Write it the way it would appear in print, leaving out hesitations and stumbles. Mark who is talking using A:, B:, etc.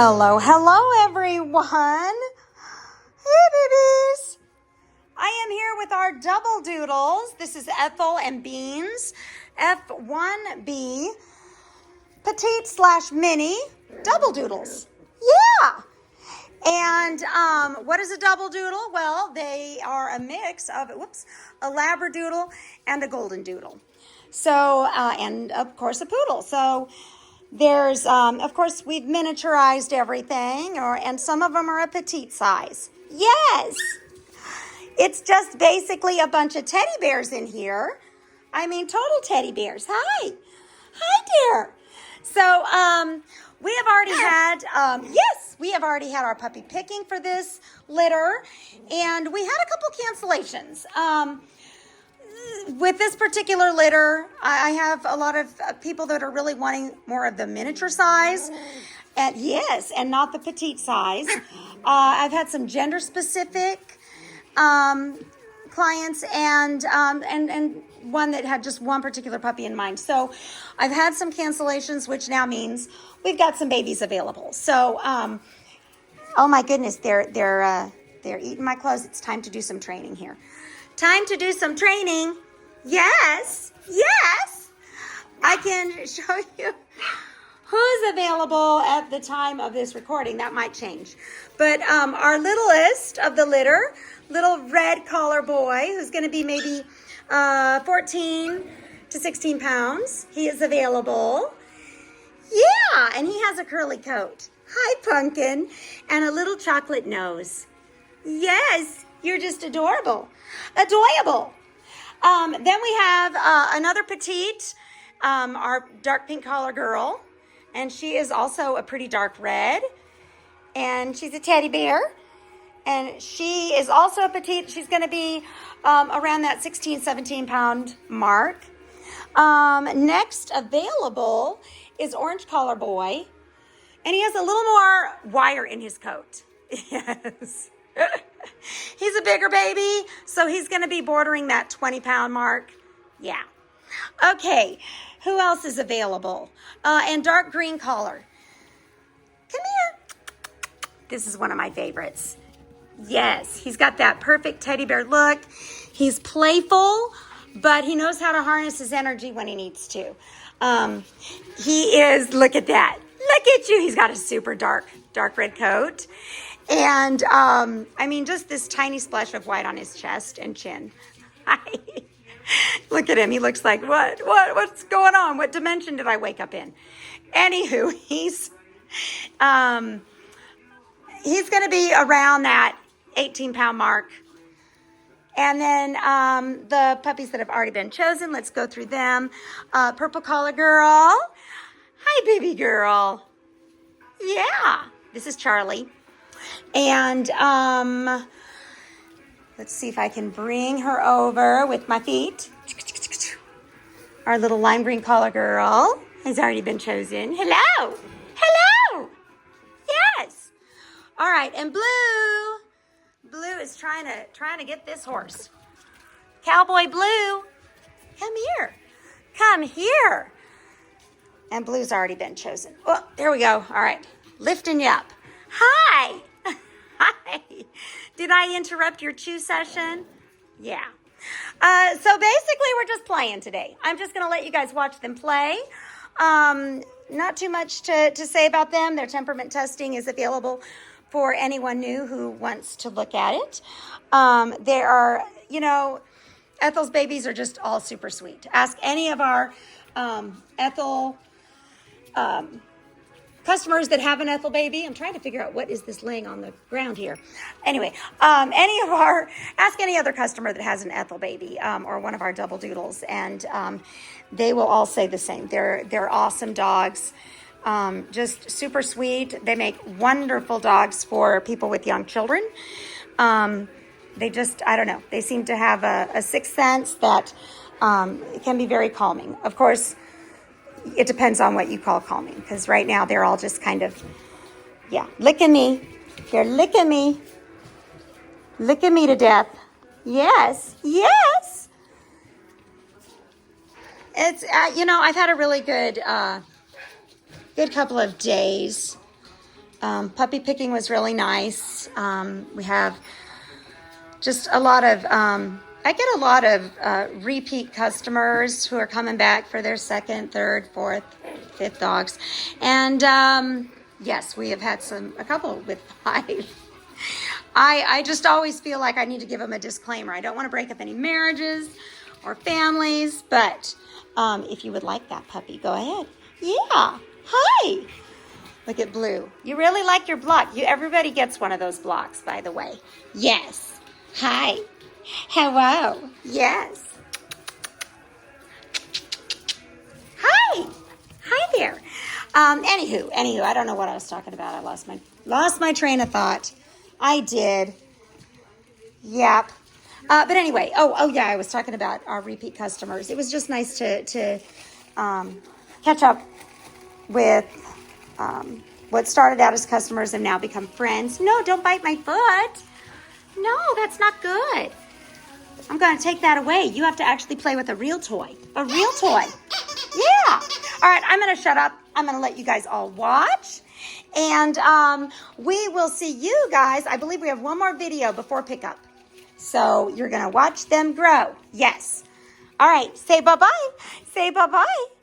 A: Hello, hello everyone. Hey babies. I am here with our double doodles. This is Ethel and Beans, F1B, Petite / mini double doodles. Yeah. And what is a double doodle? Well, they are a mix of, a Labradoodle and a Goldendoodle. So, and of course a poodle. So there's, of course, we've miniaturized everything, and some of them are a petite size. Yes. It's just basically a bunch of teddy bears in here. I mean, total teddy bears. Hi. Hi, dear. So, we have already had, we have already had our puppy picking for this litter, and we had a couple cancellations. With this particular litter, I have a lot of people that are really wanting more of the miniature size, and not the petite size. I've had some gender-specific clients and one that had just one particular puppy in mind. So I've had some cancellations, which now means we've got some babies available. So, oh my goodness, they're eating my clothes. It's time to do some training here. Time to do some training. Yes. I can show you who's available at the time of this recording. That might change. But our littlest of the litter, little red collar boy, who's going to be maybe 14 to 16 pounds. He is available. Yeah, and he has a curly coat. Hi, Pumpkin. And a little chocolate nose. Yes, you're just adorable. Adorable. Then we have another petite, our dark pink collar girl. And she is also a pretty dark red. And she's a teddy bear. And she is also a petite. She's going to be around that 16, 17 pound mark. Next available is orange collar boy. And he has a little more wire in his coat. Yes. He's a bigger baby, so he's going to be bordering that 20 pound mark. Yeah. Okay. Who else is available? And dark green collar. Come here. This is one of my favorites. Yes, he's got that perfect teddy bear look. He's playful, but he knows how to harness his energy when he needs to. He is, look at that. Look at you. He's got a super dark red coat. And, I mean, just this tiny splash of white on his chest and chin. Look at him. He looks like, what's going on? What dimension did I wake up in? Anywho, he's going to be around that 18 pound mark. And then, the puppies that have already been chosen, let's go through them. Purple collar girl. Hi, baby girl. Yeah, this is Charlie. And let's see if I can bring her over with my feet. Our little lime green collar girl has already been chosen. Hello. Hello. Yes. All right, and Blue is trying to get this horse. Cowboy Blue, come here. Come here. And Blue's already been chosen. Oh, there we go. All right, lifting you up. Hi. Hi. Did I interrupt your chew session? Yeah. So basically, we're just playing today. I'm just going to let you guys watch them play. Not too much to say about them. Their temperament testing is available for anyone new who wants to look at it. There are, Ethel's babies are just all super sweet. Ask any of our Ethel customers that have an Ethel baby. I'm trying to figure out what is this laying on the ground here. Anyway, ask any other customer that has an Ethel baby or one of our double doodles, and they will all say the same. They're awesome dogs, just super sweet. They make wonderful dogs for people with young children. They just, I don't know, they seem to have a sixth sense that can be very calming. Of course, it depends on what you call calming, because right now they're all just kind of, licking me. They're licking me. Licking me to death. Yes. It's, I've had a really good couple of days. Puppy picking was really nice. We have just a lot of, I get a lot of repeat customers who are coming back for their second, third, fourth, fifth dogs. And yes, we have had a couple with 5. I just always feel like I need to give them a disclaimer. I don't want to break up any marriages or families, but if you would like that puppy, go ahead. Yeah. Hi. Look at Blue. You really like your block. Everybody gets one of those blocks, by the way. Yes. Hi. Hello. Yes. Hi. Hi there. Anywho, I don't know what I was talking about. I lost my train of thought. I did. Yep. But anyway, oh yeah, I was talking about our repeat customers. It was just nice to catch up with what started out as customers and now become friends. No, don't bite my foot. No, that's not good. I'm going to take that away. You have to actually play with a real toy. A real toy. Yeah. All right, I'm going to shut up. I'm going to let you guys all watch. And we will see you guys. I believe we have one more video before pickup. So you're going to watch them grow. Yes. All right. Say bye-bye. Say bye-bye.